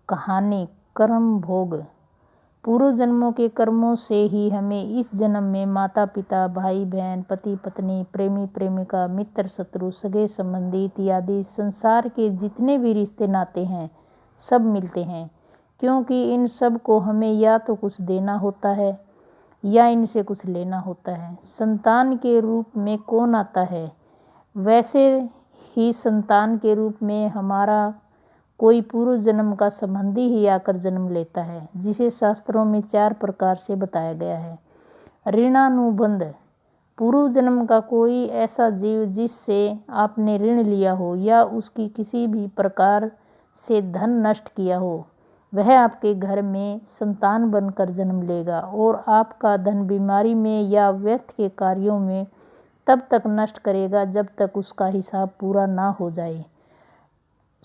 कहानी कर्म भोग। पूर्व जन्मों के कर्मों से ही हमें इस जन्म में माता पिता, भाई बहन, पति पत्नी, प्रेमी प्रेमिका, मित्र शत्रु, सगे संबंधी इत्यादि संसार के जितने भी रिश्ते नाते हैं सब मिलते हैं, क्योंकि इन सब को हमें या तो कुछ देना होता है या इनसे कुछ लेना होता है। संतान के रूप में कौन आता है? वैसे ही संतान के रूप में हमारा कोई पूर्व जन्म का संबंधी ही आकर जन्म लेता है, जिसे शास्त्रों में 4 प्रकार से बताया गया है। ऋणानुबंध, पूर्व जन्म का कोई ऐसा जीव जिससे आपने ऋण लिया हो या उसकी किसी भी प्रकार से धन नष्ट किया हो, वह आपके घर में संतान बनकर जन्म लेगा और आपका धन बीमारी में या व्यर्थ के कार्यों में तब तक नष्ट करेगा जब तक उसका हिसाब पूरा ना हो जाए।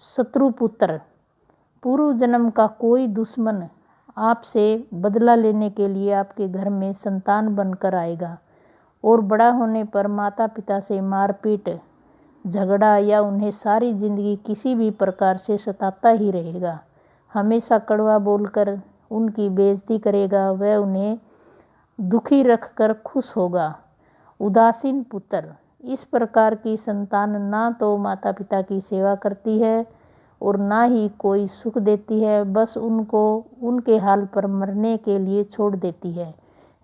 शत्रुपुत्र, पूर्व जन्म का कोई दुश्मन आपसे बदला लेने के लिए आपके घर में संतान बनकर आएगा और बड़ा होने पर माता पिता से मारपीट, झगड़ा या उन्हें सारी जिंदगी किसी भी प्रकार से सताता ही रहेगा। हमेशा कड़वा बोलकर उनकी बेइज्जती करेगा, वह उन्हें दुखी रखकर खुश होगा। उदासीन पुत्र, इस प्रकार की संतान ना तो माता पिता की सेवा करती है और ना ही कोई सुख देती है, बस उनको उनके हाल पर मरने के लिए छोड़ देती है।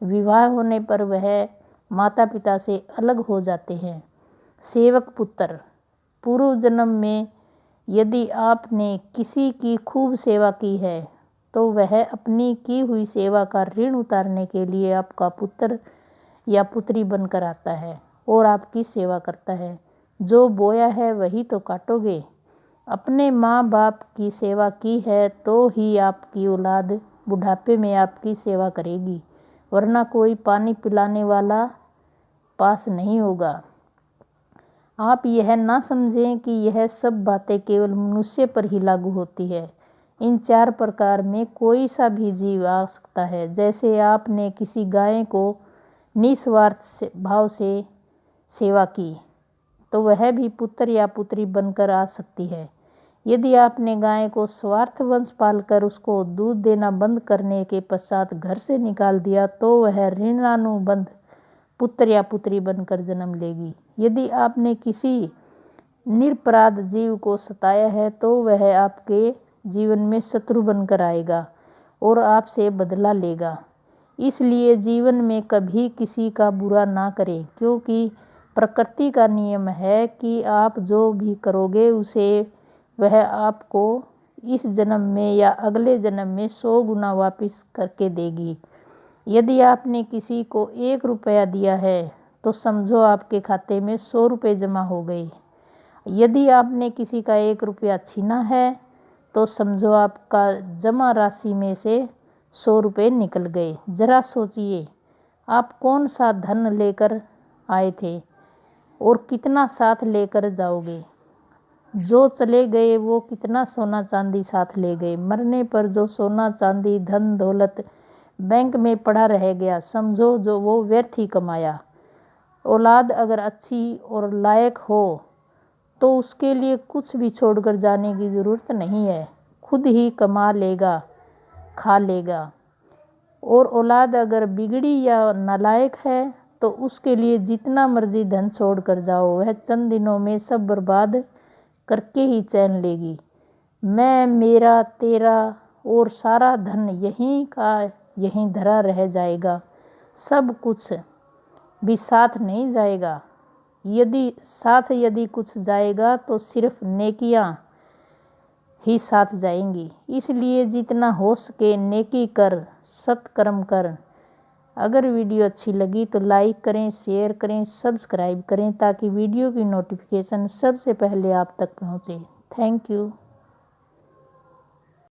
विवाह होने पर वह माता पिता से अलग हो जाते हैं। सेवक पुत्र, पूर्व जन्म में यदि आपने किसी की खूब सेवा की है तो वह अपनी की हुई सेवा का ऋण उतारने के लिए आपका पुत्र या पुत्री बनकर आता है और आपकी सेवा करता है। जो बोया है वही तो काटोगे। अपने माँ बाप की सेवा की है तो ही आपकी औलाद बुढ़ापे में आपकी सेवा करेगी, वरना कोई पानी पिलाने वाला पास नहीं होगा। आप यह ना समझें कि यह सब बातें केवल मनुष्य पर ही लागू होती है। इन 4 प्रकार में कोई सा भी जीव आ सकता है। जैसे आपने किसी गाय को निस्वार्थ भाव से सेवा की तो वह भी पुत्र या पुत्री बनकर आ सकती है। यदि आपने गाय को स्वार्थवश पालकर उसको दूध देना बंद करने के पश्चात घर से निकाल दिया तो वह ऋणानुबंध पुत्र या पुत्री बनकर जन्म लेगी। यदि आपने किसी निरपराध जीव को सताया है तो वह आपके जीवन में शत्रु बनकर आएगा और आपसे बदला लेगा। इसलिए जीवन में कभी किसी का बुरा ना करें, क्योंकि प्रकृति का नियम है कि आप जो भी करोगे उसे वह आपको इस जन्म में या अगले जन्म में 100 गुना वापस करके देगी। यदि आपने किसी को 1 रुपया दिया है तो समझो आपके खाते में 100 रुपये जमा हो गए। यदि आपने किसी का 1 रुपया छीना है तो समझो आपका जमा राशि में से 100 रुपये निकल गए। जरा सोचिए, आप कौन सा धन लेकर आए थे और कितना साथ लेकर जाओगे। जो चले गए वो कितना सोना चांदी साथ ले गए। मरने पर जो सोना चांदी धन दौलत बैंक में पड़ा रह गया, समझो जो वो व्यर्थ ही कमाया। औलाद अगर अच्छी और लायक हो तो उसके लिए कुछ भी छोड़कर जाने की ज़रूरत नहीं है, खुद ही कमा लेगा, खा लेगा। और औलाद अगर बिगड़ी या नालायक है तो उसके लिए जितना मर्जी धन छोड़कर जाओ, वह चंद दिनों में सब बर्बाद करके ही चैन लेगी। मैं, मेरा, तेरा और सारा धन यहीं का यहीं धरा रह जाएगा, सब कुछ भी साथ नहीं जाएगा। यदि कुछ जाएगा तो सिर्फ नेकियां ही साथ जाएंगी। इसलिए जितना हो सके नेकी कर, सत्कर्म कर। अगर वीडियो अच्छी लगी तो लाइक करें, शेयर करें, सब्सक्राइब करें ताकि वीडियो की नोटिफिकेशन सबसे पहले आप तक पहुंचे। Thank you.